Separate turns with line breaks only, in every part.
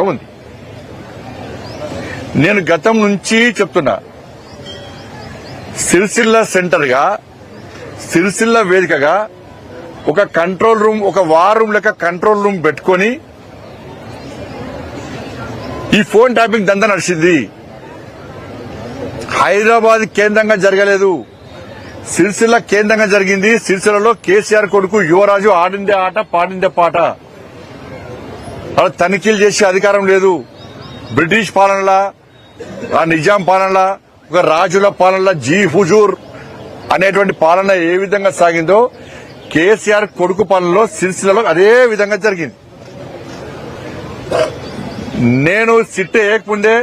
ఉంది. నేను గతం నుంచి చెప్తున్నా, సిరిసిల్ల సెంటర్ గా, సిరిసిల్ల వేదికగా ఒక కంట్రోల్ రూమ్, ఒక వార్ రూమ్ లెక్క కంట్రోల్ రూమ్ పెట్టుకొని ఈ ఫోన్ ట్యాపింగ్ దందా నడిచింది. హైదరాబాద్ కేంద్రంగా జరగలేదు, సిరిసిల్ల కేంద్రంగా జరిగింది. సిరిసిల్లలో కేసీఆర్ కొడుకు యువరాజు ఆడిందే ఆట, పాడిందే పాట. అలా తనిఖీలు చేసే అధికారం లేదు. బ్రిటిష్ పాలనలా, ఆ నిజాం పాలనలా, ఒక రాజుల పాలనలా, జీ హుజూర్ అనేటువంటి పాలన ఏ విధంగా సాగిందో కేసీఆర్ కొడుకు పాలనలో సిరిసిల్లలో అదే విధంగా జరిగింది. నేను సిట్ వేయకముందే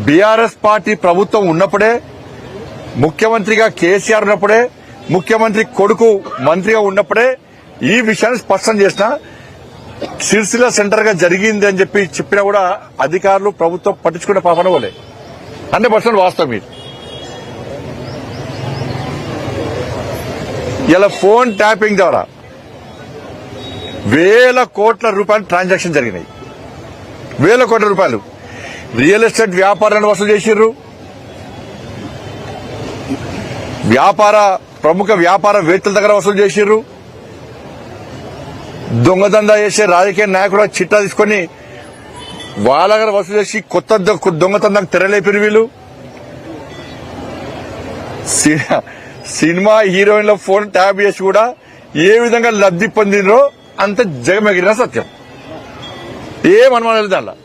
బీఆర్ఎస్ పార్టీ ప్రభుత్వం ఉన్నప్పుడే, ముఖ్యమంత్రిగా కేసీఆర్ ఉన్నప్పుడే, ముఖ్యమంత్రి కొడుకు మంత్రిగా ఉన్నప్పుడే ఈ విషయాన్ని స్పష్టం చేసిన. సిరిసిల్ల సెంటర్ గా జరిగింది అని చెప్పినా కూడా అధికారులు ప్రభుత్వం పట్టించుకునే పాపన పోలే. 100% వాస్తవం ఇది. ఇలా ఫోన్ ట్యాపింగ్ ద్వారా వేల కోట్ల రూపాయలు ట్రాన్సాక్షన్ జరిగినాయి. వేల కోట్ల రూపాయలు రియల్ ఎస్టేట్ వ్యాపారాన్ని వసూలు చేసిర్రు. ప్రముఖ వ్యాపారవేత్తల దగ్గర వసూలు చేసిర్రు. దొంగదందా చేసే రాజకీయ నాయకుడు చిట్టా తీసుకుని వాళ్ళ దగ్గర వసూలు చేసి కొత్త దొంగతందానికి తెరలేపిరు వీళ్ళు. సినిమా హీరోయిన్ల ఫోన్ ట్యాప్ చేసి కూడా ఏ విధంగా లబ్ధి పొందినరో అంత జగమెగిరిన సత్యం. ఏమనుమానం దానిలో.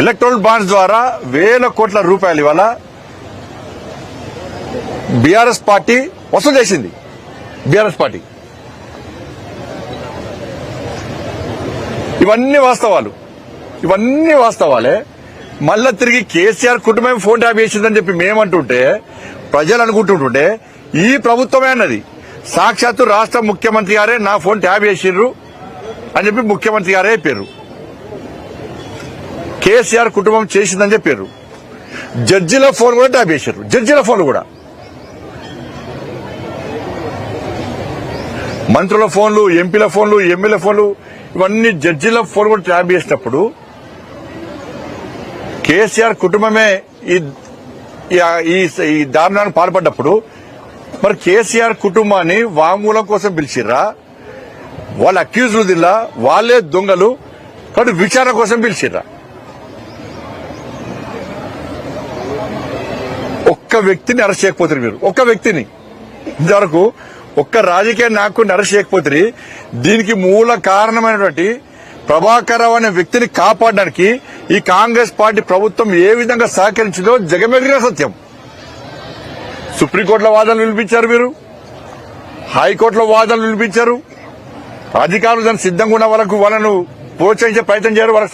ఎలక్ట్రల్ బాండ్స్ ద్వారా వేల కోట్ల రూపాయలు ఇవాళ బీఆర్ఎస్ పార్టీ వసూలు చేసింది. బీఆర్ఎస్ పార్టీ ఇవన్నీ వాస్తవాలే. మళ్ళా తిరిగి కేసీఆర్ కుటుంబం ఫోన్ ట్యాప్ చేసిందని చెప్పి మేమంటుంటే, ప్రజలు అనుకుంటుంటే ఈ ప్రభుత్వమే అన్నది. సాక్షాత్తు రాష్ట్ర ముఖ్యమంత్రి గారే నా ఫోన్ ట్యాప్ చేసిర్రు అని చెప్పి ముఖ్యమంత్రి గారే చెప్పారు. కేసీఆర్ కుటుంబం చేసిందని చెప్పారు. జడ్జిల ఫోన్ కూడా ట్యాప్ చేశారు. జడ్జిల ఫోన్లు కూడా, మంత్రుల ఫోన్లు, ఎంపీల ఫోన్లు, ఎమ్మెల్యే ఫోన్లు, ఇవన్నీ జడ్జిల ఫోన్ కూడా ట్యాప్ చేసినప్పుడు కేసీఆర్ కుటుంబమే ఈ దారుణానికి పాల్పడ్డప్పుడు మరి కేసీఆర్ కుటుంబాన్ని వాంగ్మూలం కోసం పిలిచిర్రా? వాళ్ళ అక్యూజ్లు దిల్లా, వాళ్లే దొంగలు కాబట్టి విచారణ కోసం పిలిచిర్రా? ఒక్క వ్యక్తిని అరెస్ట్ చేయకపోతే మీరు, ఒక్క వ్యక్తిని ఇంతవరకు ఒక్క రాజకీయ నాయకుడిని అరెస్ట్ చేయకపోతే, దీనికి మూల కారణమైనటువంటి ప్రభాకర్ రావు అనే వ్యక్తిని కాపాడడానికి ఈ కాంగ్రెస్ పార్టీ ప్రభుత్వం ఏ విధంగా సహకరించిందో జగమెగిరిన సత్యం. సుప్రీంకోర్టులో వాదనలు వినిపించారు మీరు, హైకోర్టులో వాదనలు వినిపించారు. అధికారులు దానికి సిద్ధంగా ఉన్న వాళ్ళను ప్రోత్సహించే ప్రయత్నం చేయరు.